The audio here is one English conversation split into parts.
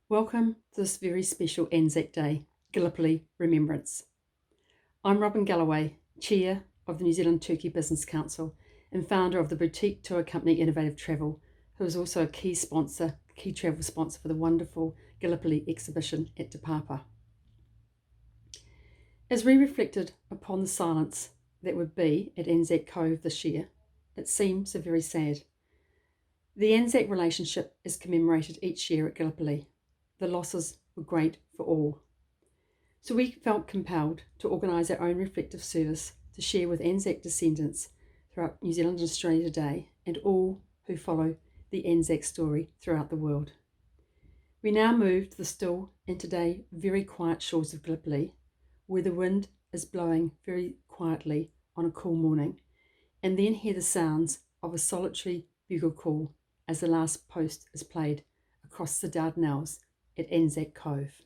Welcome to this very special Anzac Day, Gallipoli Remembrance. I'm Robin Galloway, Chair of the New Zealand Turkey Business Council and founder of the boutique tour company Innovative Travel, who is also a key travel sponsor for the wonderful Gallipoli exhibition at Te Papa. As we reflected upon the silence that would be at Anzac Cove this year, it seems so very sad. The Anzac relationship is commemorated each year at Gallipoli. The losses were great for all. So we felt compelled to organise our own reflective service to share with Anzac descendants throughout New Zealand and Australia today and all who follow the Anzac story throughout the world. We now move to the still and today very quiet shores of Gallipoli, where the wind is blowing very quietly on a cool morning, and then hear the sounds of a solitary bugle call as the last post is played across the Dardanelles at Anzac Cove.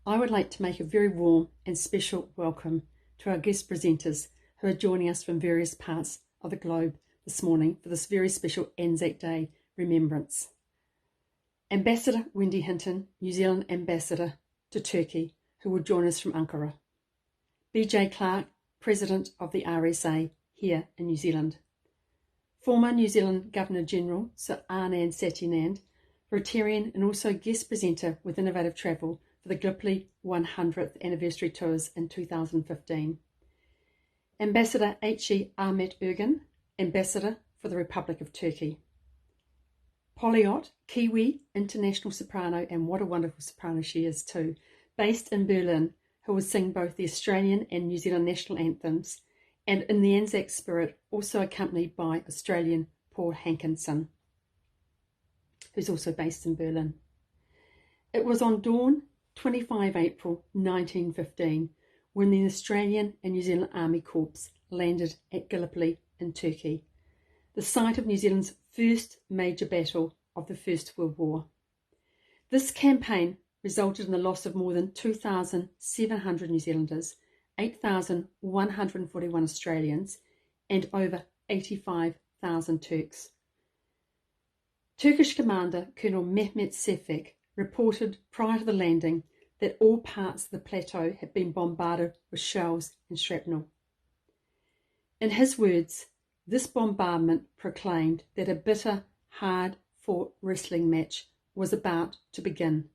I would like to make a very warm and special welcome to our guest presenters who are joining us from various parts of the globe this morning for this very special Anzac Day remembrance. Ambassador Wendy Hinton, New Zealand Ambassador to Turkey, who will join us from Ankara. BJ Clark, President of the RSA here in New Zealand. Former New Zealand Governor-General Sir Anand Satinand, Rotarian and also guest presenter with Innovative Travel for the Gallipoli 100th Anniversary Tours in 2015. Ambassador H.E. Ahmet Ergin, Ambassador for the Republic of Turkey. Polyot, Kiwi, international soprano, and what a wonderful soprano she is too, based in Berlin, who will sing both the Australian and New Zealand national anthems, and in the Anzac spirit, also accompanied by Australian Paul Hankinson, who's also based in Berlin. It was on dawn 25 April 1915 when the Australian and New Zealand Army Corps landed at Gallipoli in Turkey, the site of New Zealand's first major battle of the First World War. This campaign resulted in the loss of more than 2,700 New Zealanders, 8,141 Australians, and over 85,000 Turks. Turkish commander Colonel Mehmet Sefik reported prior to the landing that all parts of the plateau had been bombarded with shells and shrapnel. In his words, this bombardment proclaimed that a bitter, hard-fought wrestling match was about to begin.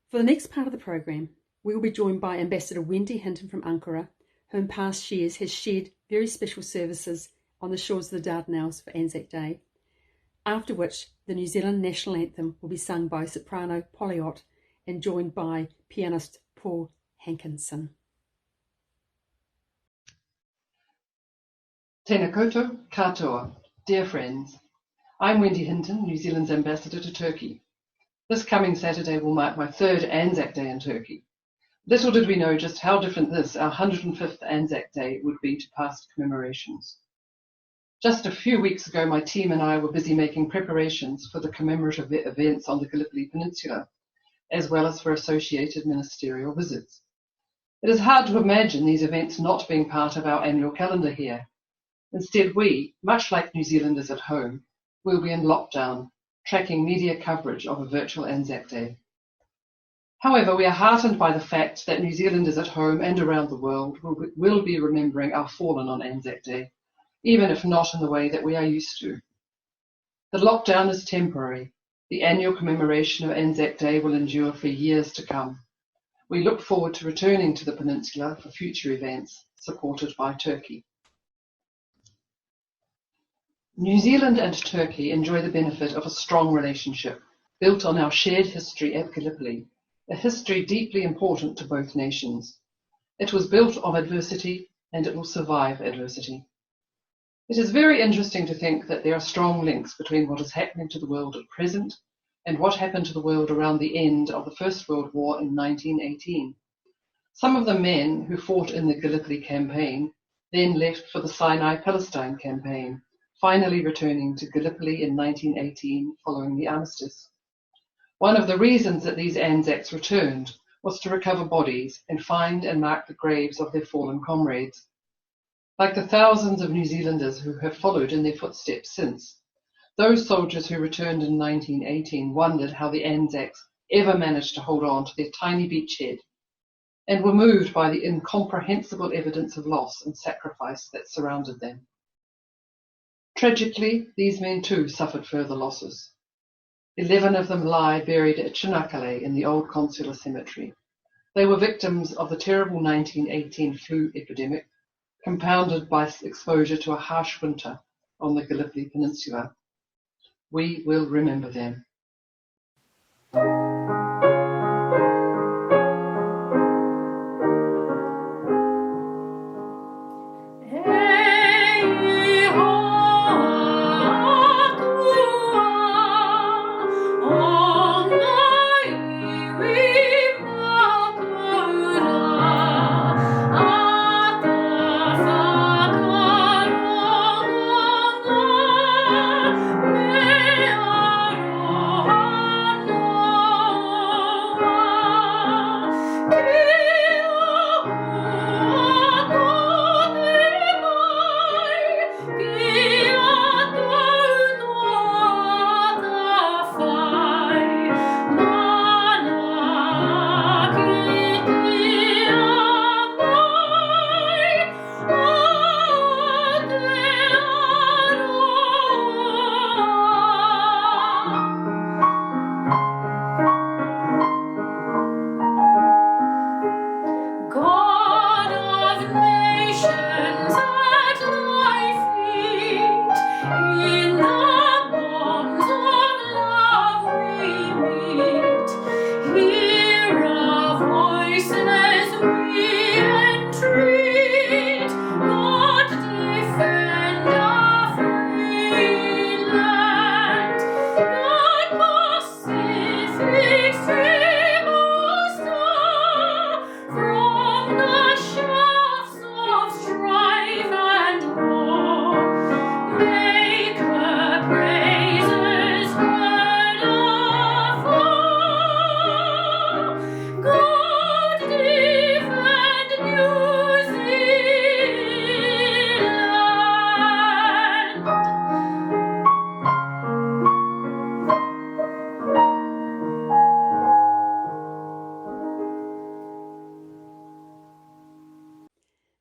For the next part of the programme, we will be joined by Ambassador Wendy Hinton from Ankara, who in past years has shared very special services on the shores of the Dardanelles for Anzac Day. after which the New Zealand National Anthem will be sung by soprano Polly Ott and joined by pianist Paul Hankinson. Tēnā koutou, katoa. Dear friends, I'm Wendy Hinton, New Zealand's ambassador to Turkey. This coming Saturday will mark my third Anzac Day in Turkey. Little did we know just how different this, our 105th Anzac Day, would be to past commemorations. Just a few weeks ago, my team and I were busy making preparations for the commemorative events on the Gallipoli Peninsula, as well as for associated ministerial visits. It is hard to imagine these events not being part of our annual calendar here. Instead, we, much like New Zealanders at home, will be in lockdown, tracking media coverage of a virtual Anzac Day. However, we are heartened by the fact that New Zealanders at home and around the world will be remembering our fallen on Anzac Day, even if not in the way that we are used to. The lockdown is temporary. The annual commemoration of Anzac Day will endure for years to come. We look forward to returning to the peninsula for future events, supported by Turkey. New Zealand and Turkey enjoy the benefit of a strong relationship, built on our shared history at Gallipoli, a history deeply important to both nations. It was built of adversity, and it will survive adversity. It is very interesting to think that there are strong links between what is happening to the world at present and what happened to the world around the end of the First World War in 1918. Some of the men who fought in the Gallipoli campaign then left for the Sinai-Palestine campaign, finally returning to Gallipoli in 1918 following the armistice. One of the reasons that these Anzacs returned was to recover bodies and find and mark the graves of their fallen comrades. Like the thousands of New Zealanders who have followed in their footsteps since, those soldiers who returned in 1918 wondered how the Anzacs ever managed to hold on to their tiny beachhead, and were moved by the incomprehensible evidence of loss and sacrifice that surrounded them. Tragically, these men too suffered further losses. 11 of them lie buried at Chinakale in the old consular cemetery. They were victims of the terrible 1918 flu epidemic, compounded by exposure to a harsh winter on the Gallipoli Peninsula. We will remember them.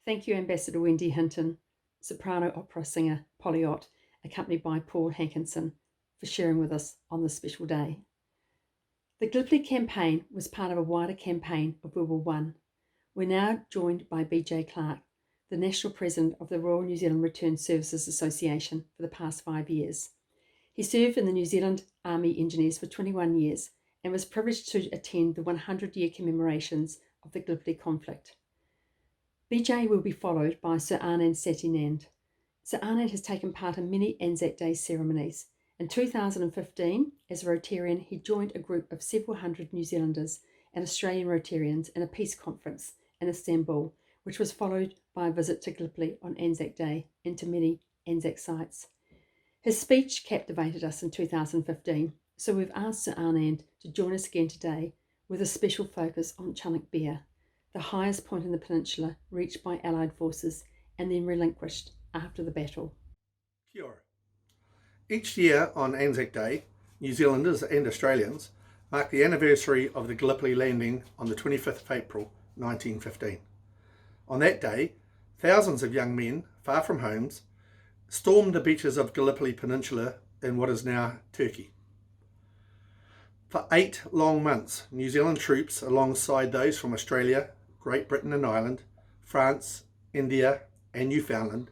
Thank you, Ambassador Wendy Hinton, soprano opera singer Polly Ott, accompanied by Paul Hankinson, for sharing with us on this special day. The Gallipoli campaign was part of a wider campaign of World War I. We're now joined by BJ Clark, the National President of the Royal New Zealand Return Services Association for the past 5 years. He served in the New Zealand Army Engineers for 21 years and was privileged to attend the 100-year commemorations of the Gallipoli conflict. BJ will be followed by Sir Anand Satinand. Sir Anand has taken part in many Anzac Day ceremonies. In 2015, as a Rotarian, he joined a group of several hundred New Zealanders and Australian Rotarians in a peace conference in Istanbul, which was followed by a visit to Gallipoli on Anzac Day and to many Anzac sites. His speech captivated us in 2015, so we've asked Sir Anand to join us again today with a special focus on Chunuk Bair, the highest point in the peninsula reached by Allied forces and then relinquished after the battle. Kia ora. Each year on Anzac Day, New Zealanders and Australians mark the anniversary of the Gallipoli landing on the 25th of April 1915. On that day, thousands of young men, far from homes, stormed the beaches of Gallipoli Peninsula in what is now Turkey. For 8 long months, New Zealand troops, alongside those from Australia, Great Britain and Ireland, France, India and Newfoundland,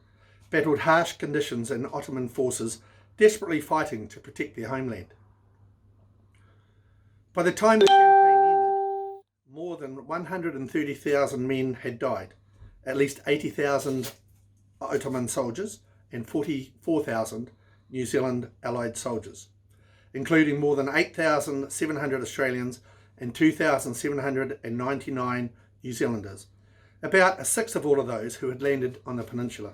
battled harsh conditions and Ottoman forces desperately fighting to protect their homeland. By the time the campaign ended, more than 130,000 men had died, at least 80,000 Ottoman soldiers and 44,000 New Zealand Allied soldiers, including more than 8,700 Australians and 2,799 New Zealanders, about a sixth of all of those who had landed on the peninsula.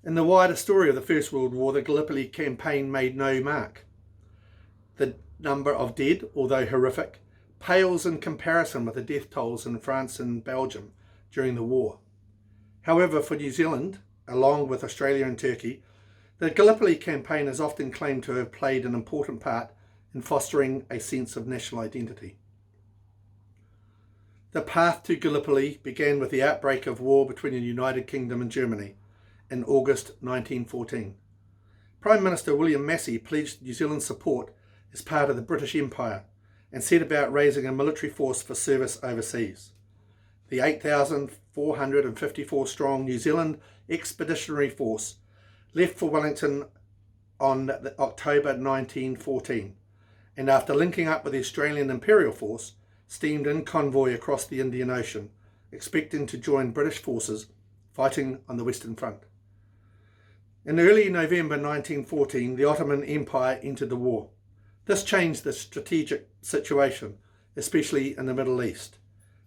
In the wider story of the First World War, the Gallipoli campaign made no mark. The number of dead, although horrific, pales in comparison with the death tolls in France and Belgium during the war. However, for New Zealand, along with Australia and Turkey, the Gallipoli campaign is often claimed to have played an important part in fostering a sense of national identity. The path to Gallipoli began with the outbreak of war between the United Kingdom and Germany in August 1914. Prime Minister William Massey pledged New Zealand's support as part of the British Empire and set about raising a military force for service overseas. The 8,454 strong New Zealand Expeditionary Force left for Wellington on October 1914, and after linking up with the Australian Imperial Force, steamed in convoy across the Indian Ocean, expecting to join British forces fighting on the Western Front. In early November 1914, the Ottoman Empire entered the war. This changed the strategic situation, especially in the Middle East,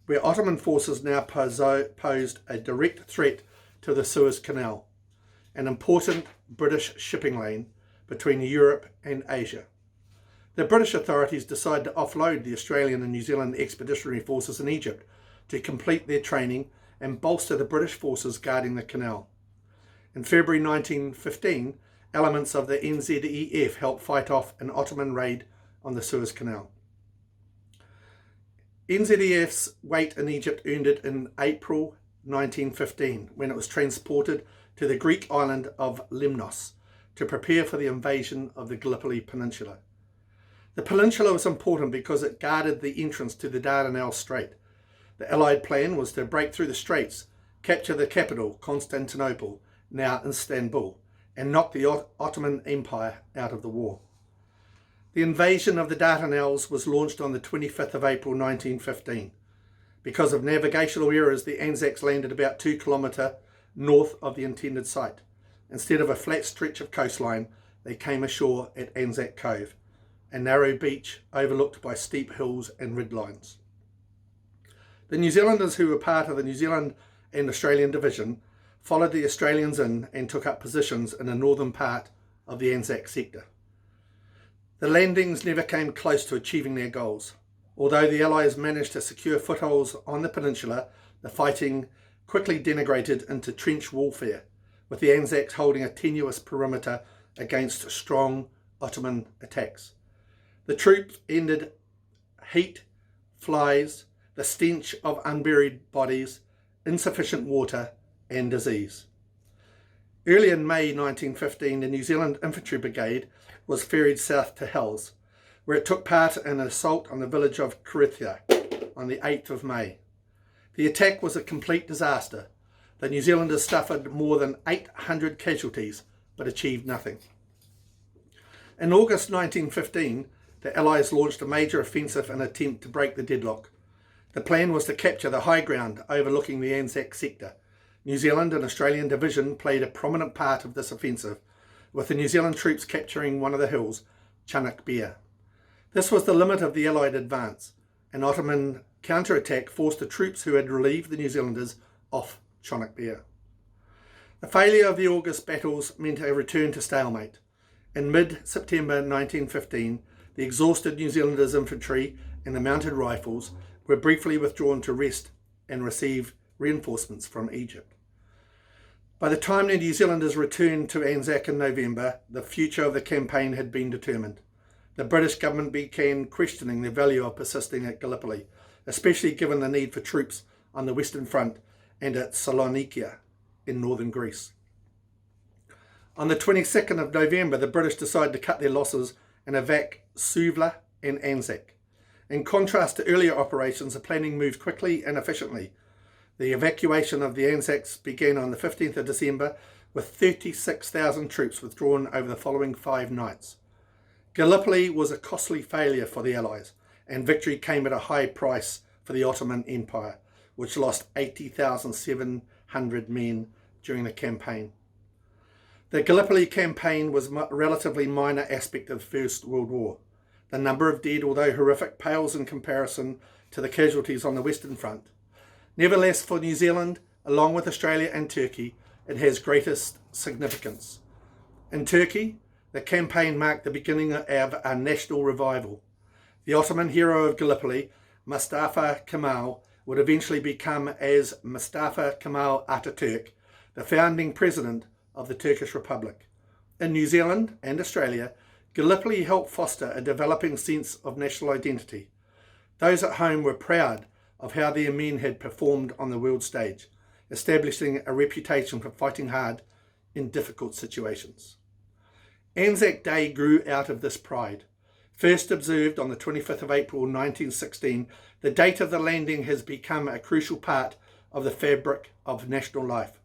where Ottoman forces now posed a direct threat to the Suez Canal, an important British shipping lane between Europe and Asia. The British authorities decided to offload the Australian and New Zealand expeditionary forces in Egypt to complete their training and bolster the British forces guarding the canal. In February 1915, elements of the NZEF helped fight off an Ottoman raid on the Suez Canal. NZEF's wait in Egypt earned it in April 1915, when it was transported to the Greek island of Lemnos to prepare for the invasion of the Gallipoli Peninsula. The peninsula was important because it guarded the entrance to the Dardanelles Strait. The Allied plan was to break through the straits, capture the capital, Constantinople, now Istanbul, and knock the Ottoman Empire out of the war. The invasion of the Dardanelles was launched on the 25th of April 1915. Because of navigational errors, the Anzacs landed about 2 kilometres north of the intended site. Instead of a flat stretch of coastline, they came ashore at Anzac Cove, a narrow beach overlooked by steep hills and ridgelines. The New Zealanders who were part of the New Zealand and Australian division followed the Australians in and took up positions in the northern part of the Anzac sector. The landings never came close to achieving their goals. Although the Allies managed to secure footholds on the peninsula, the fighting quickly degenerated into trench warfare, with the Anzacs holding a tenuous perimeter against strong Ottoman attacks. The troops ended heat, flies, the stench of unburied bodies, insufficient water and disease. Early in May 1915, the New Zealand Infantry Brigade was ferried south to Hells, where it took part in an assault on the village of Krithia on the 8th of May. The attack was a complete disaster. The New Zealanders suffered more than 800 casualties, but achieved nothing. In August 1915, the Allies launched a major offensive in an attempt to break the deadlock. The plan was to capture the high ground overlooking the Anzac sector. New Zealand and Australian Division played a prominent part of this offensive, with the New Zealand troops capturing one of the hills, Chunuk Bair. This was the limit of the Allied advance. An Ottoman counterattack forced the troops who had relieved the New Zealanders off Chunuk Bair. The failure of the August battles meant a return to stalemate. In mid-September 1915, the exhausted New Zealanders' infantry and the mounted rifles were briefly withdrawn to rest and receive reinforcements from Egypt. By the time the New Zealanders returned to Anzac in November, the future of the campaign had been determined. The British government began questioning the value of persisting at Gallipoli, especially given the need for troops on the Western Front and at Salonikia in northern Greece. On the 22nd of November, the British decided to cut their losses and evac Suvla and Anzac. In contrast to earlier operations, the planning moved quickly and efficiently. The evacuation of the Anzacs began on the 15th of December, with 36,000 troops withdrawn over the following 5 nights. Gallipoli was a costly failure for the Allies, and victory came at a high price for the Ottoman Empire, which lost 80,700 men during the campaign. The Gallipoli campaign was a relatively minor aspect of the First World War. The number of dead, although horrific, pales in comparison to the casualties on the Western Front. Nevertheless, for New Zealand, along with Australia and Turkey, it has greatest significance. In Turkey, the campaign marked the beginning of a national revival. The Ottoman hero of Gallipoli, Mustafa Kemal, would eventually become, as Mustafa Kemal Ataturk, the founding president of the Turkish Republic. In New Zealand and Australia, Gallipoli helped foster a developing sense of national identity. Those at home were proud of how their men had performed on the world stage, establishing a reputation for fighting hard in difficult situations. Anzac Day grew out of this pride. First observed on the 25th of April 1916, the date of the landing has become a crucial part of the fabric of national life.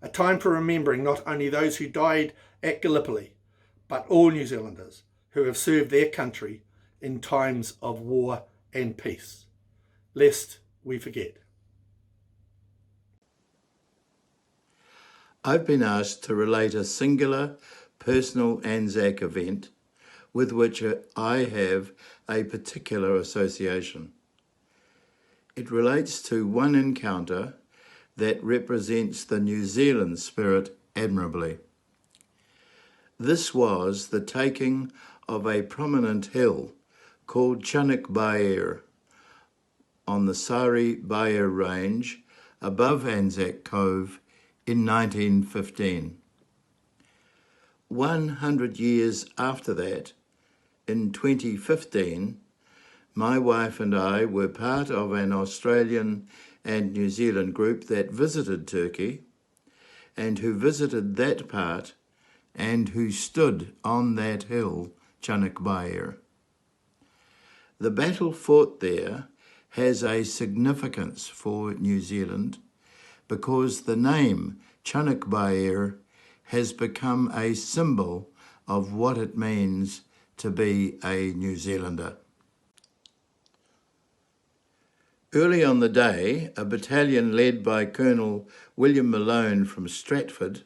A time for remembering not only those who died at Gallipoli, but all New Zealanders who have served their country in times of war and peace, lest we forget. I've been asked to relate a singular personal Anzac event with which I have a particular association. It relates to one encounter that represents the New Zealand spirit admirably. This was the taking of a prominent hill called Chunuk Bair on the Sari Bair range above Anzac Cove in 1915. 100 years after that, in 2015, my wife and I were part of an Australian and New Zealand group that visited Turkey and who visited that part and who stood on that hill, Chunuk Bair. The battle fought there has a significance for New Zealand because the name Chunuk Bair has become a symbol of what it means to be a New Zealander. Early on the day, a battalion led by Colonel William Malone from Stratford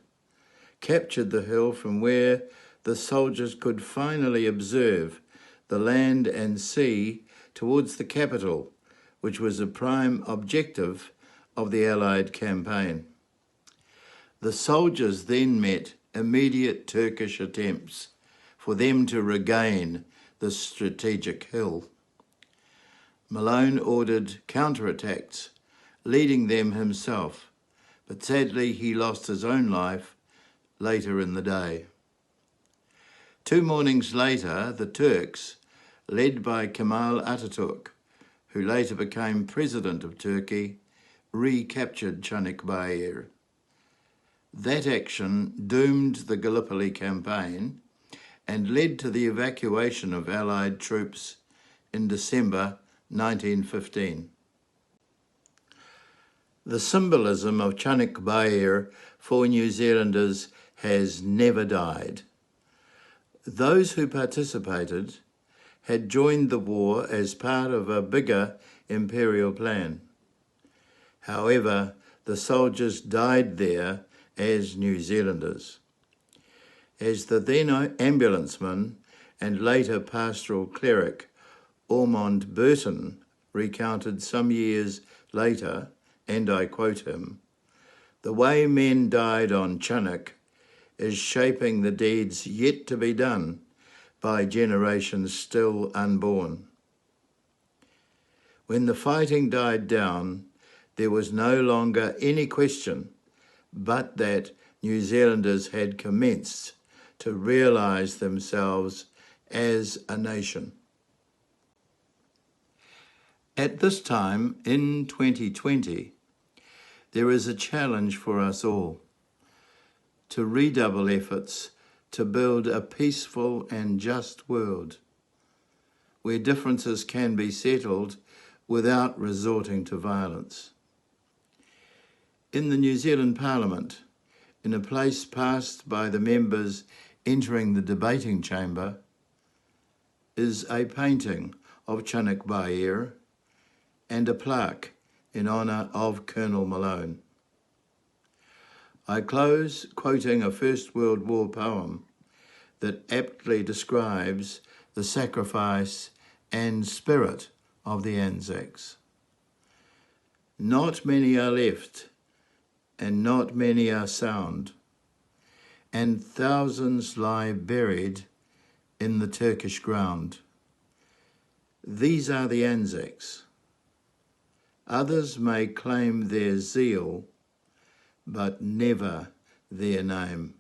captured the hill from where the soldiers could finally observe the land and sea towards the capital, which was a prime objective of the Allied campaign. The soldiers then met immediate Turkish attempts for them to regain the strategic hill. Malone ordered counterattacks, leading them himself, but sadly he lost his own life later in the day. 2 mornings later, the Turks, led by Kemal Ataturk, who later became president of Turkey, recaptured Chunuk Bair. That action doomed the Gallipoli campaign and led to the evacuation of Allied troops in December 1915. The symbolism of Chunuk Bair for New Zealanders has never died. Those who participated had joined the war as part of a bigger imperial plan. However, the soldiers died there as New Zealanders. As the then ambulanceman and later pastoral cleric Ormond Burton recounted some years later, and I quote him, "The way men died on Chinook is shaping the deeds yet to be done by generations still unborn." When the fighting died down, there was no longer any question but that New Zealanders had commenced to realise themselves as a nation. At this time, in 2020, there is a challenge for us all to redouble efforts to build a peaceful and just world where differences can be settled without resorting to violence. In the New Zealand Parliament, in a place passed by the members entering the debating chamber, is a painting of Chinook Bair and a plaque in honour of Colonel Malone. I close quoting a First World War poem that aptly describes the sacrifice and spirit of the Anzacs. Not many are left, and not many are sound, and thousands lie buried in the Turkish ground. These are the Anzacs. Others may claim their zeal, but never their name.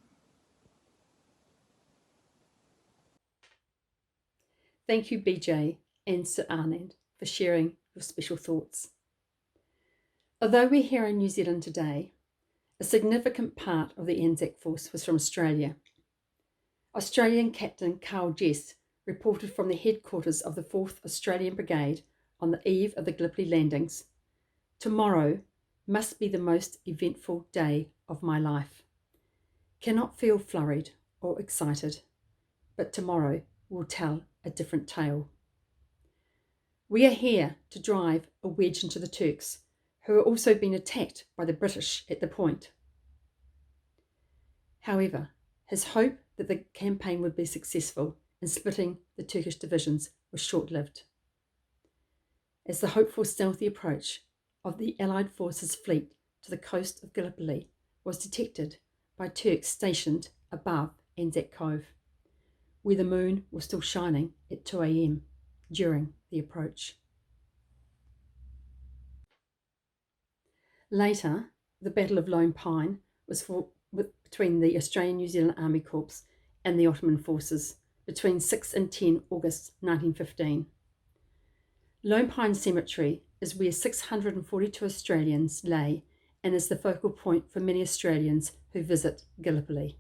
Thank you, BJ and Sir Anand, for sharing your special thoughts. Although we're here in New Zealand today, a significant part of the Anzac force was from Australia. Australian Captain Carl Jess reported from the headquarters of the 4th Australian Brigade on the eve of the Gallipoli landings, "Tomorrow must be the most eventful day of my life. Cannot feel flurried or excited, but tomorrow will tell a different tale. We are here to drive a wedge into the Turks, who are also being attacked by the British at the point." However, his hope that the campaign would be successful in splitting the Turkish divisions was short-lived, as the hopeful stealthy approach of the Allied forces' fleet to the coast of Gallipoli was detected by Turks stationed above Anzac Cove, where the moon was still shining at 2 a.m. during the approach. Later, the Battle of Lone Pine was fought between the Australian New Zealand Army Corps and the Ottoman forces between 6 and 10 August 1915. Lone Pine Cemetery is where 642 Australians lay and is the focal point for many Australians who visit Gallipoli.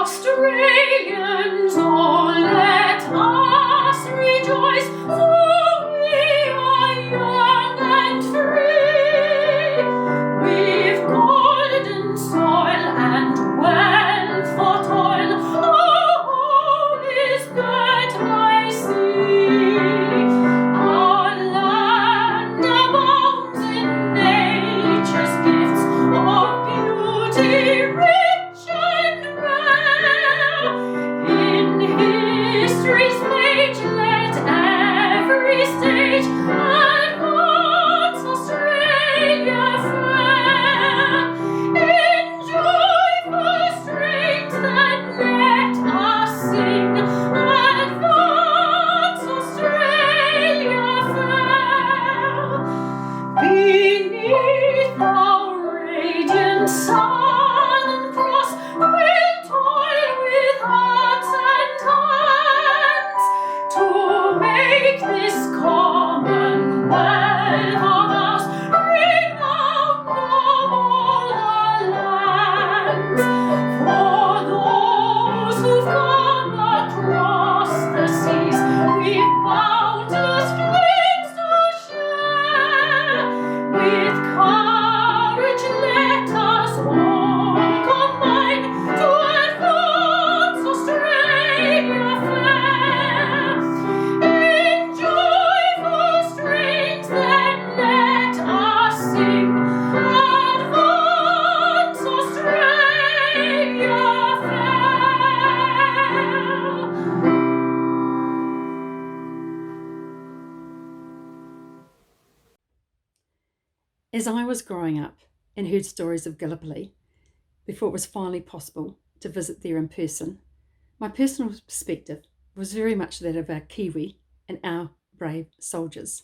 Australians, oh, let us rejoice, for we are young and free. We've golden soil and wealth for toil, the whole is good, I see. Our land As I was growing up and heard stories of Gallipoli before it was finally possible to visit there in person, my personal perspective was very much that of our Kiwi and our brave soldiers.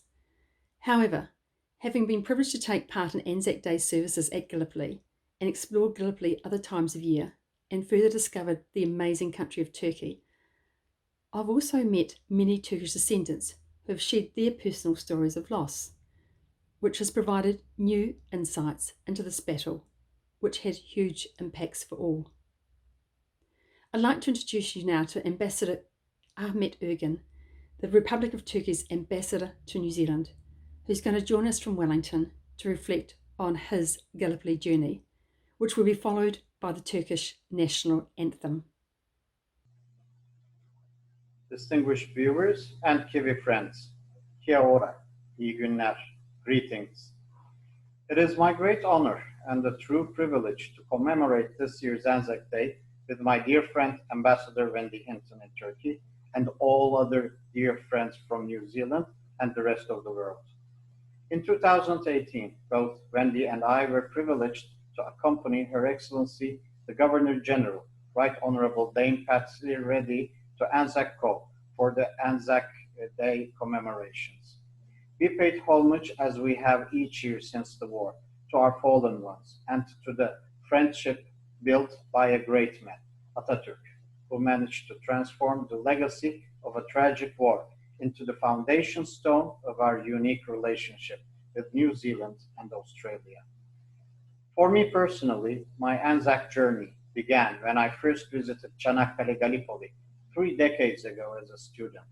However, having been privileged to take part in Anzac Day services at Gallipoli and explore Gallipoli other times of year and further discovered the amazing country of Turkey, I've also met many Turkish descendants who have shared their personal stories of loss, which has provided new insights into this battle, which had huge impacts for all. I'd like to introduce you now to Ambassador Ahmet Ergin, the Republic of Turkey's ambassador to New Zealand, who's going to join us from Wellington to reflect on his Gallipoli journey, which will be followed by the Turkish national anthem. Distinguished viewers and Kiwi friends, kia ora, iyi günler, greetings. It is my great honor and a true privilege to commemorate this year's Anzac Day with my dear friend Ambassador Wendy Hinton in Turkey and all other dear friends from New Zealand and the rest of the world. In 2018, both Wendy and I were privileged to accompany Her Excellency the Governor General, Right Honorable Dame Patsy Reddy, to Anzac Co for the Anzac Day commemorations. We paid homage, as we have each year since the war, to our fallen ones and to the friendship built by a great man, Atatürk, who managed to transform the legacy of a tragic war into the foundation stone of our unique relationship with New Zealand and Australia. For me personally, my Anzac journey began when I first visited Çanakkale Gallipoli 3 decades ago as a student.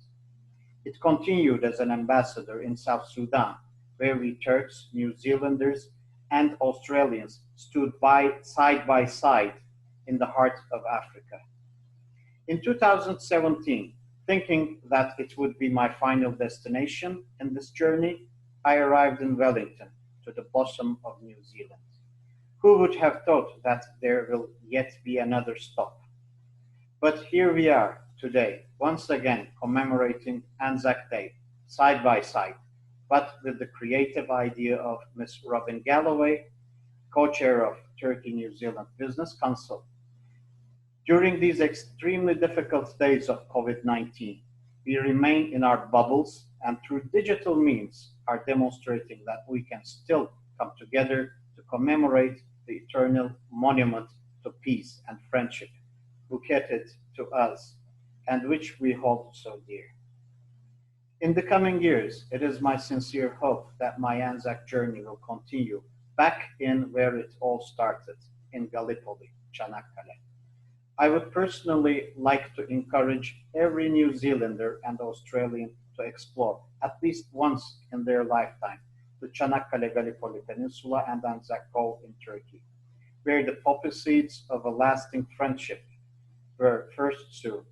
It continued as an ambassador in South Sudan, where we Turks, New Zealanders, and Australians stood side by side in the heart of Africa. In 2017, thinking that it would be my final destination in this journey, I arrived in Wellington, to the bosom of New Zealand. Who would have thought that there will yet be another stop? But here we are today, once again commemorating Anzac Day, side by side, but with the creative idea of Ms. Robin Galloway, co-chair of Turkey-New Zealand Business Council. During these extremely difficult days of COVID-19, we remain in our bubbles and through digital means are demonstrating that we can still come together to commemorate the eternal monument to peace and friendship, bucketed to us, and which we hold so dear. In the coming years, it is my sincere hope that my Anzac journey will continue back in where it all started, in Gallipoli, Çanakkale. I would personally like to encourage every New Zealander and Australian to explore, at least once in their lifetime, the Çanakkale Gallipoli Peninsula and Anzac Co in Turkey, where the poppy seeds of a lasting friendship were first sown.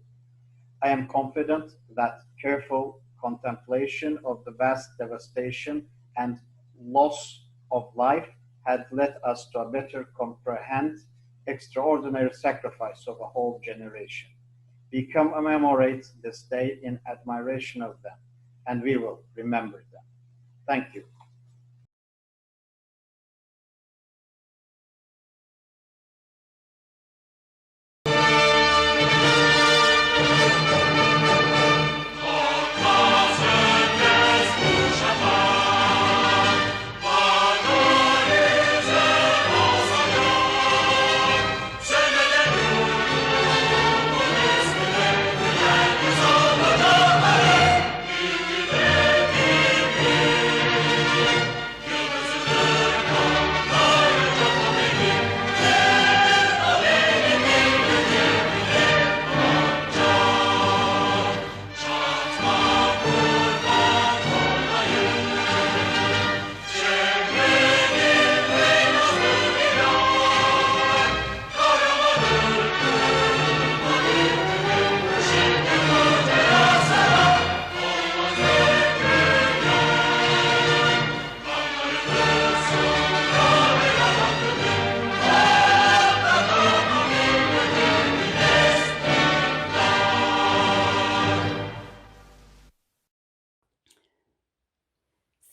I am confident that careful contemplation of the vast devastation and loss of life had led us to a better comprehend extraordinary sacrifice of a whole generation. We commemorate this day in admiration of them, and we will remember them. Thank you.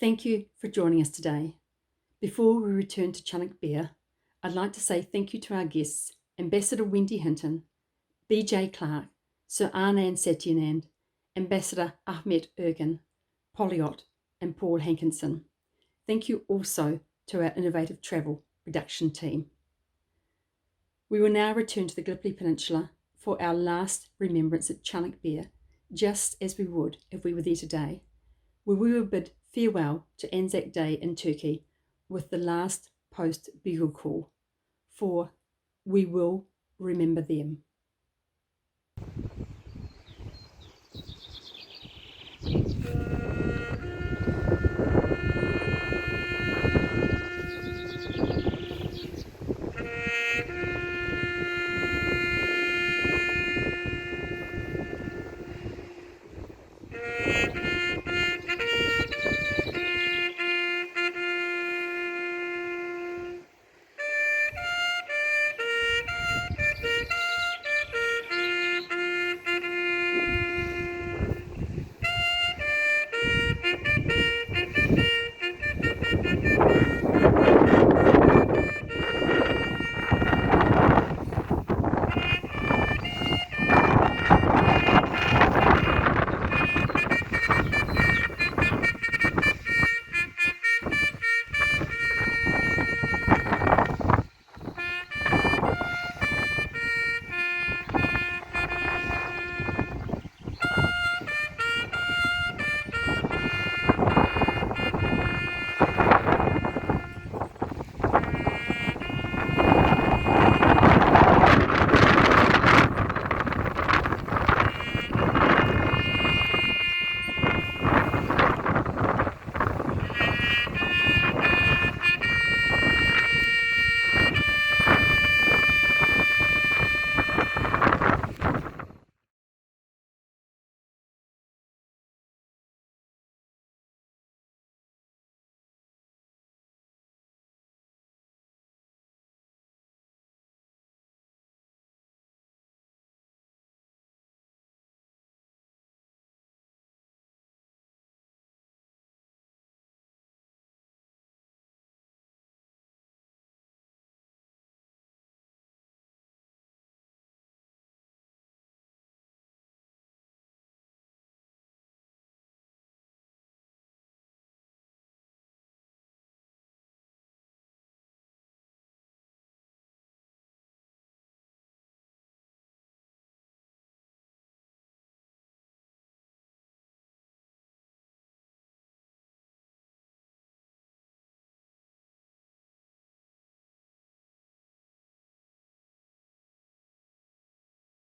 Thank you for joining us today. Before we return to Chunuk Bair, I'd like to say thank you to our guests, Ambassador Wendy Hinton, BJ Clark, Sir Arnan Satyanand, Ambassador Ahmet Ergin, Poliot, and Paul Hankinson. Thank you also to our innovative travel production team. We will now return to the Gallipoli Peninsula for our last remembrance at Chunuk Bair, just as we would if we were there today, where we will bid farewell to Anzac Day in Turkey with the last post bugle call, for we will remember them.